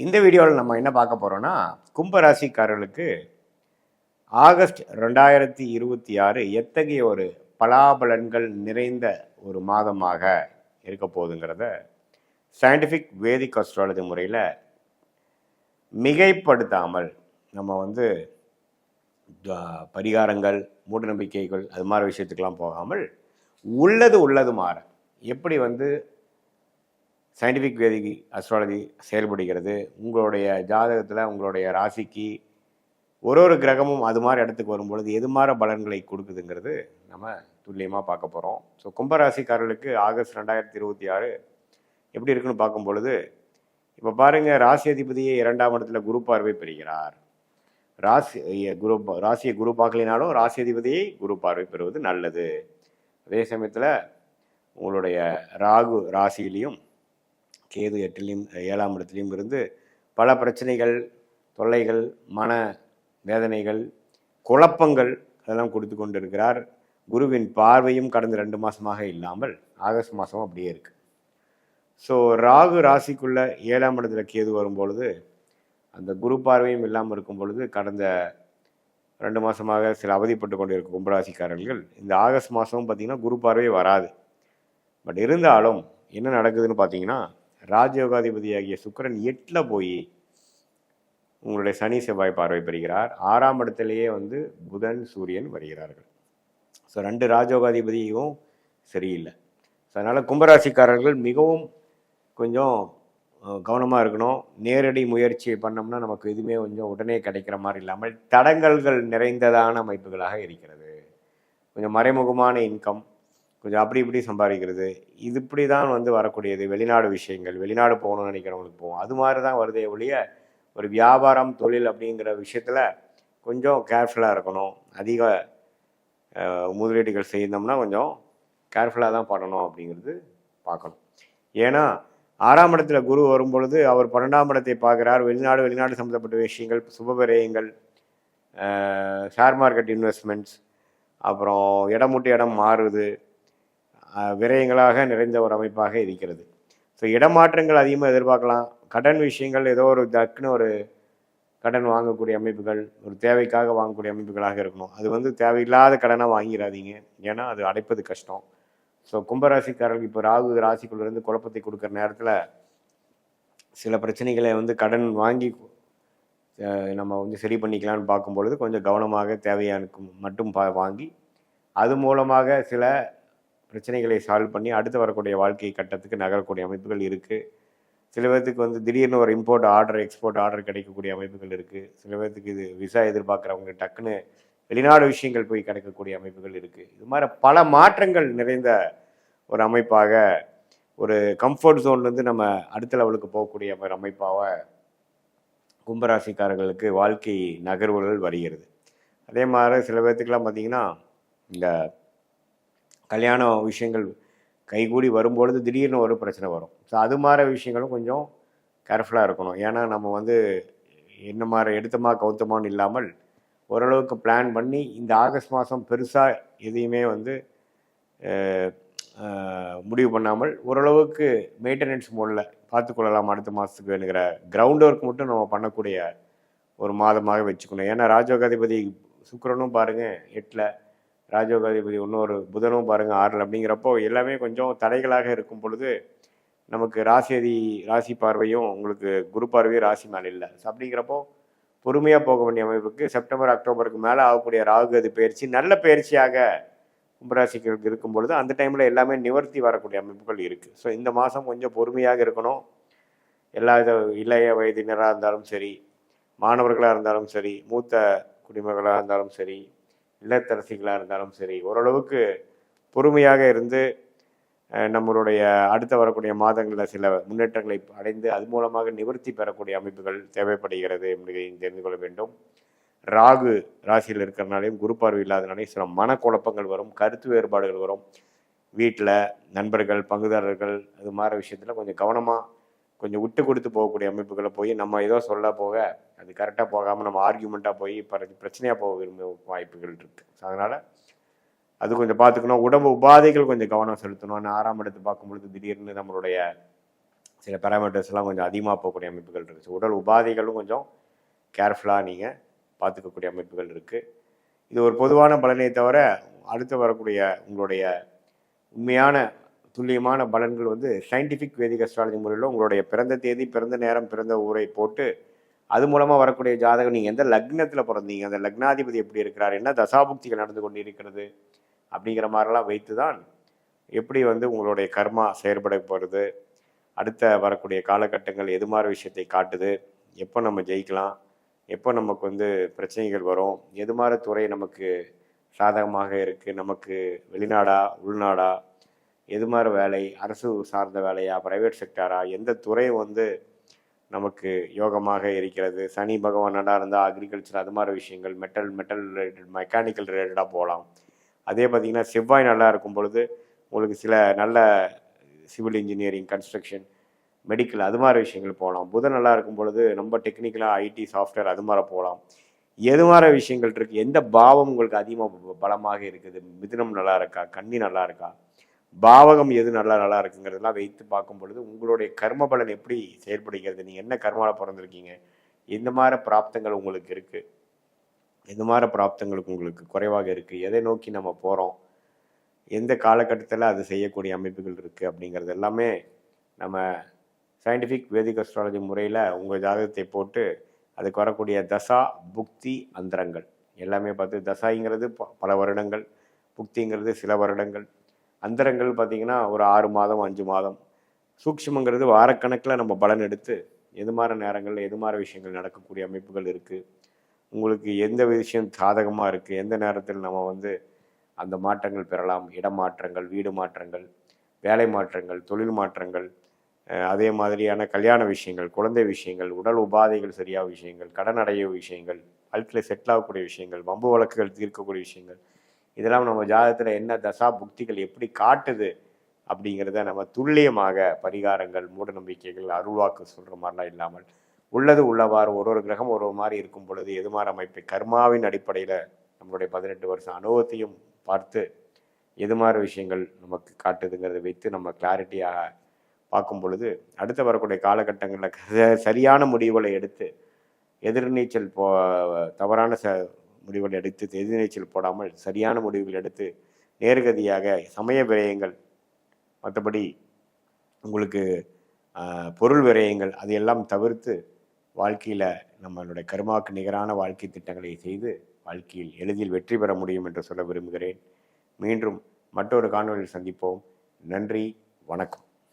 இந்த வீடியோவில் நம்ம என்ன பார்க்க போகிறோன்னா, கும்பராசிக்காரர்களுக்கு ஆகஸ்ட் 2026 எத்தகைய ஒரு பலாபலன்கள் நிறைந்த ஒரு மாதமாக இருக்க போகுதுங்கிறத சயின்டிஃபிக் வேதிக் அஸ்ட்ராலஜி முறையில் மிகைப்படுத்தாமல் நம்ம பரிகாரங்கள், மூடநம்பிக்கைகள் அது மாதிரி விஷயத்துக்கெல்லாம் போகாமல் உள்ளது மாற எப்படி சயின்டிஃபிக் வேதிக் அஸ்ட்ராலஜி செயல்படுகிறது, உங்களுடைய ஜாதகத்தில் உங்களுடைய ராசிக்கு ஒரு கிரகமும் அது மாதிரி இடத்துக்கு வரும்பொழுது எது மாதிரி பலன்களை கொடுக்குதுங்கிறது நம்ம துல்லியமாக பார்க்க போகிறோம். ஸோ கும்பராசிக்காரர்களுக்கு ஆகஸ்ட் 2026 எப்படி இருக்குன்னு பார்க்கும் பொழுது, இப்போ பாருங்கள், ராசி அதிபதியை 2ஆம் இடத்துல குரு பார்வை பெறுகிறார். ராசியை குரு பார்க்கலினாலும் ராசி அதிபதியை குரு பார்வை பெறுவது நல்லது. அதே சமயத்தில் உங்களுடைய ராகு ராசியிலையும் கேது 8லையும் 7ஆம் இடத்துலையும் இருந்து பல பிரச்சனைகள், தொல்லைகள், மன வேதனைகள், குழப்பங்கள் அதெல்லாம் கொடுத்து கொண்டு இருக்கிறார். குருவின் பார்வையும் கடந்த 2 மாதமாக இல்லாமல் ஆகஸ்ட் மாதம் அப்படியே இருக்குது. ஸோ ராகு ராசிக்குள்ள 7ஆம் இடத்துல கேது வரும்பொழுது அந்த குரு பார்வையும் இல்லாமல் இருக்கும் பொழுது கடந்த 2 மாதமாக சில அவதிப்பட்டு கொண்டு இருக்கும் கும்பராசிக்காரர்கள் இந்த ஆகஸ்ட் மாதமும் பார்த்திங்கன்னா குரு பார்வை வராது. பட் இருந்தாலும் என்ன நடக்குதுன்னு பார்த்தீங்கன்னா, ராஜயோகாதிபதியாகிய சுக்கிரன் 8ல் போய் உங்களுடைய சனி செவ்வாய் பார்வை பெறுகிறார். 6ஆம் இடத்திலேயே புதன் சூரியன் வருகிறார்கள். ஸோ 2 ராஜயோகாதிபதியும் சரியில்லை. ஸோ அதனால் கும்பராசிக்காரர்கள் மிகவும் கொஞ்சம் கவனமாக இருக்கணும். நேரடி முயற்சி பண்ணோம்னா நமக்கு எதுவுமே கொஞ்சம் உடனே கிடைக்கிற மாதிரி இல்லாமல் தடங்கல்கள் நிறைந்ததான அமைப்புகளாக இருக்கிறது. கொஞ்சம் மறைமுகமான இன்கம், கொஞ்சம் அப்படி இப்படி சம்பாதிக்கிறது, இது இப்படி தான் வரக்கூடியது. வெளிநாடு விஷயங்கள், வெளிநாடு போகணும்னு நினைக்கிறவங்களுக்கு போகும், அது மாதிரி தான் வருதே ஒழிய ஒரு வியாபாரம் தொழில் அப்படிங்கிற விஷயத்தில் கொஞ்சம் கேர்ஃபுல்லாக இருக்கணும். அதிக முதலீடுகள் செய்தோம்னா கொஞ்சம் கேர்ஃபுல்லாக தான் பண்ணணும் அப்படிங்கிறது பார்க்கணும். ஏன்னா 6ஆம் இடத்துல குரு வரும்பொழுது அவர் 12ஆம் இடத்தை பார்க்குறார். வெளிநாடு சம்மந்தப்பட்ட விஷயங்கள், சுபவிரயங்கள், ஷேர் மார்க்கெட் இன்வெஸ்ட்மெண்ட்ஸ், அப்புறம் இடம் விட்டு இடம் மாறுது, விரயங்களாக நிறைந்த ஒரு அமைப்பாக இருக்கிறது. ஸோ இடமாற்றங்கள் அதிகமாக எதிர்பார்க்கலாம். கடன் விஷயங்கள், ஏதோ ஒரு டக்குன்னு ஒரு கடன் வாங்கக்கூடிய அமைப்புகள், ஒரு தேவைக்காக வாங்கக்கூடிய அமைப்புகளாக இருக்கணும். அது தேவையில்லாத கடனாக வாங்கிடாதீங்க, ஏன்னா அது அடைப்பது கஷ்டம். ஸோ கும்பராசிக்காரர்களுக்கு இப்போ ராகு ராசிக்குள்ளேருந்து குழப்பத்தை கொடுக்குற நேரத்தில் சில பிரச்சனைகளை கடன் வாங்கி நம்ம சரி பண்ணிக்கலான்னு பார்க்கும்பொழுது கொஞ்சம் கவனமாக தேவையானுக்கு மட்டும் வாங்கி அது மூலமாக சில பிரச்சனைகளை சால்வ் பண்ணி அடுத்து வரக்கூடிய வாழ்க்கை கட்டத்துக்கு நகரக்கூடிய அமைப்புகள் இருக்குது. சில பேர்த்துக்கு திடீர்னு ஒரு இம்போர்ட் ஆர்டர், எக்ஸ்போர்ட் ஆர்டர் கிடைக்கக்கூடிய அமைப்புகள் இருக்குது. சில பேர்த்துக்கு இது விசா எதிர்பார்க்குறவங்க டக்குன்னு வெளிநாடு விஷயங்கள் போய் கிடைக்கக்கூடிய அமைப்புகள் இருக்குது. இது மாதிரி பல மாற்றங்கள் நிறைந்த ஒரு அமைப்பாக, ஒரு கம்ஃபர்ட் ஜோன்லேருந்து நம்ம அடுத்த லெவலுக்கு போகக்கூடிய ஒரு அமைப்பாக கும்பராசிக்காரர்களுக்கு வாழ்க்கை நகர்வுகள் வருகிறது. அதே மாதிரி சில பேர்த்துக்கெல்லாம் பார்த்திங்கன்னா, இந்த கல்யாண விஷயங்கள் கைகூடி வரும்பொழுது திடீர்னு ஒரு பிரச்சனை வரும். ஸோ அது மாதிரி விஷயங்களும் கொஞ்சம் கேர்ஃபுல்லாக இருக்கணும். ஏன்னா நம்ம என்ன மாதிரி எடுத்தமா கவுத்தமானு இல்லாமல் ஓரளவுக்கு பிளான் பண்ணி இந்த ஆகஸ்ட் மாதம் பெருசாக எதையுமே முடிவு பண்ணாமல் ஓரளவுக்கு மெயின்டெனன்ஸ் மோடில் பார்த்துக்கொள்ளலாம். அடுத்த மாதத்துக்கு வேணுங்கிற கிரவுண்ட் ஒர்க் மட்டும் நம்ம பண்ணக்கூடிய ஒரு மாதமாக வச்சுக்கணும். ஏன்னா ராஜயோகாதிபதி சுக்கிரனும் பாருங்கள் 8ல், ராஜயோகாதிபதி இன்னொரு புதனும் பாருங்கள் 6ல். அப்படிங்கிறப்போ எல்லாமே கொஞ்சம் தடைகளாக இருக்கும் பொழுது நமக்கு ராசி பார்வையும் உங்களுக்கு குரு பார்வையும் ராசி மேலே இல்லை. ஸோ அப்படிங்கிறப்போ பொறுமையாக போக வேண்டிய அமைப்புக்கு செப்டம்பர் அக்டோபருக்கு மேலே ஆகக்கூடிய ராகுகதி பயிற்சி நல்ல பயிற்சியாக கும்பராசிக்கு இருக்கும் பொழுது அந்த டைமில் எல்லாமே நிவர்த்தி வரக்கூடிய அமைப்புகள் இருக்குது. ஸோ இந்த மாதம் கொஞ்சம் பொறுமையாக இருக்கணும். எல்லா இளைய வயதினராக இருந்தாலும் சரி, மாணவர்களாக இருந்தாலும் சரி, மூத்த குடிமகளாக இருந்தாலும் சரி, இல்லத்தரசிகளாக இருந்தாலும் சரி, ஓரளவுக்கு பொறுமையாக இருந்து நம்மளுடைய அடுத்த வரக்கூடிய மாதங்களில் சில முன்னேற்றங்களை அடைந்து அது மூலமாக நிவர்த்தி பெறக்கூடிய அமைப்புகள் தேவைப்படுகிறது என்பதை தெரிந்து கொள்ள வேண்டும். ராகு ராசியில் இருக்கிறனாலையும் குரு பார்வை இல்லாதனாலையும் சில மனக்குழப்பங்கள் வரும், கருத்து வேறுபாடுகள் வரும். வீட்டில் நண்பர்கள், பங்குதாரர்கள் அது மாதிரி விஷயத்தில் கொஞ்சம் கவனமாக கொஞ்சம் விட்டு கொடுத்து போகக்கூடிய அமைப்புகளை போய் நம்ம ஏதோ சொல்ல போக அது கரெக்டாக போகாமல் நம்ம ஆர்கியூமெண்ட்டாக போய் பிரச்சனையாக போக விரும்ப வாய்ப்புகள் இருக்குது. ஸோ அதனால் அது கொஞ்சம் பார்த்துக்கணும். உடம்பு உபாதைகள் கொஞ்சம் கவனம் செலுத்தணும். 6ஆம் இடத்தை பார்க்கும்பொழுது திடீர்னு நம்மளுடைய சில பேராமீட்டர்ஸ்லாம் கொஞ்சம் அதிகமாக போகக்கூடிய அமைப்புகள் இருக்குது. உடல் உபாதைகளும் கொஞ்சம் கேர்ஃபுல்லாக நீங்கள் பார்த்துக்கக்கூடிய அமைப்புகள் இருக்குது. இது ஒரு பொதுவான பலனை தவிர அடுத்து வரக்கூடிய உங்களுடைய உண்மையான துல்லியமான பலன்கள் வந்து சயின்டிஃபிக் வேதிக் அஸ்ட்ராலஜி முறையில் உங்களுடைய பிறந்த தேதி, பிறந்த நேரம், பிறந்த ஊரை போட்டு அது மூலமாக வரக்கூடிய ஜாதகம், நீங்கள் எந்த லக்னத்தில் பிறந்தீங்க, அந்த லக்னாதிபதி எப்படி இருக்கிறார், என்ன தசாபுக்திகள் நடந்து கொண்டு இருக்கிறது அப்படிங்கிற மாதிரிலாம் வைத்து தான் எப்படி வந்து உங்களுடைய கர்மா செயற்பட போகிறது, அடுத்த வரக்கூடிய காலகட்டங்கள் எது மாதிரி விஷயத்தை காட்டுது, எப்போ நம்ம ஜெயிக்கலாம், எப்போ நமக்கு வந்து பிரச்சனைகள் வரும், எது மாதிரி துறை நமக்கு சாதகமாக இருக்குது, நமக்கு வெளிநாடா உள்நாடா, எது மாதிரி வேலை, அரசு சார்ந்த வேலையா, ப்ரைவேட் செக்டாரா, எந்த துறை வந்து நமக்கு யோகமாக இருக்கிறது, சனி பகவான் நல்லா இருந்தால் அக்ரிகல்ச்சர் அது மாதிரி விஷயங்கள், மெட்டல் ரிலேட்டட் மெக்கானிக்கல் ரிலேட்டடாக போகலாம். அதே பார்த்திங்கன்னா செவ்வாய் நல்லா இருக்கும் பொழுது உங்களுக்கு சில நல்ல சிவில் இன்ஜினியரிங், கன்ஸ்ட்ரக்ஷன், மெடிக்கல் அது மாதிரி விஷயங்கள் போகலாம். புதன் நல்லா இருக்கும் பொழுது ரொம்ப டெக்னிக்கலாக ஐடி, சாஃப்ட்வேர் அது மாதிரி போகலாம். எது மாதிரி விஷயங்கள் இருக்குது, எந்த பாவம் உங்களுக்கு அதிகமாக பலமாக இருக்குது, மிதுனம் நல்லா இருக்கா, கன்னி நல்லா இருக்கா, பாவகம் எது நல்லா இருக்குங்கிறதெல்லாம் வைத்து பார்க்கும் பொழுது உங்களுடைய கர்ம பலன் எப்படி செயல்படுகிறது, நீங்கள் என்ன கர்மாவில் பிறந்திருக்கீங்க, எந்த மாதிரி பிராப்தங்கள் உங்களுக்கு இருக்குது, எந்த மாதிரி பிராப்தங்களுக்கு உங்களுக்கு குறைவாக இருக்குது, எதை நோக்கி நம்ம போகிறோம், எந்த காலகட்டத்தில் அது செய்யக்கூடிய அமைப்புகள் இருக்குது அப்படிங்கிறது எல்லாமே நம்ம சயின்டிஃபிக் வேதிக் அஸ்ட்ராலஜி முறையில் உங்கள் ஜாதகத்தை போட்டு அதுக்கு வரக்கூடிய தசா, புக்தி, அந்தரங்கள் எல்லாமே பார்த்து, தசாங்கிறது பல வருடங்கள், புக்திங்கிறது சில வருடங்கள், அந்தரங்கள் பார்த்திங்கன்னா ஒரு 6 மாதம் 5 மாதம், சூக்ஷ்மங்கிறது வாரக்கணக்கில் நம்ம பலன் எடுத்து எது மாதிரி நேரங்களில் எது மாதிரி விஷயங்கள் நடக்கக்கூடிய அமைப்புகள் இருக்குது, உங்களுக்கு எந்த விஷயம் சாதகமாக இருக்குது, எந்த நேரத்தில் நம்ம வந்து அந்த மாற்றங்கள் பெறலாம், இடமாற்றங்கள், வீடு மாற்றங்கள், வேலை மாற்றங்கள், தொழில் மாற்றங்கள், அதே மாதிரியான கல்யாண விஷயங்கள், குழந்தை விஷயங்கள், உடல் உபாதைகள் சரியாக விஷயங்கள், கடன் அடைய விஷயங்கள், வாழ்க்கையில் செட்டில் ஆகக்கூடிய விஷயங்கள், வம்பு வழக்குகள் தீர்க்கக்கூடிய விஷயங்கள், இதெல்லாம் நம்ம ஜாதகத்தில் என்ன தசா புக்திகள் எப்படி காட்டுது அப்படிங்கிறத நம்ம துல்லியமாக பரிகாரங்கள், மூட நம்பிக்கைகள், அருள்வாக்கு சொல்கிற மாதிரிலாம் இல்லாமல் உள்ளது உள்ளவாறு ஒரு கிரகம் ஒரு மாதிரி இருக்கும் பொழுது எது மாதிரி அமைப்பை கர்மாவின் அடிப்படையில் நம்மளுடைய 18 வருஷம் அனுபவத்தையும் பார்த்து எது மாதிரி விஷயங்கள் நமக்கு காட்டுதுங்கிறத வைத்து நம்ம கிளாரிட்டியாக பார்க்கும் பொழுது அடுத்து வரக்கூடிய காலகட்டங்களில் சரியான முடிவுகளை எடுத்து எதிர்நீச்சல் தவறான முடிவுகள் எடுத்து எதிர்நீச்சல் போடாமல் சரியான முடிவுகள் எடுத்து நேர்கதியாக சமய விரயங்கள், மற்றபடி உங்களுக்கு பொருள் விரயங்கள் அதையெல்லாம் தவிர்த்து வாழ்க்கையில் நம்மளுடைய கர்மாவுக்கு நிகரான வாழ்க்கை திட்டங்களை செய்து வாழ்க்கையில் எளிதில் வெற்றி பெற முடியும் என்று சொல்ல விரும்புகிறேன். மீண்டும் மற்றொரு காணொலியில் சந்திப்போம். நன்றி, வணக்கம்.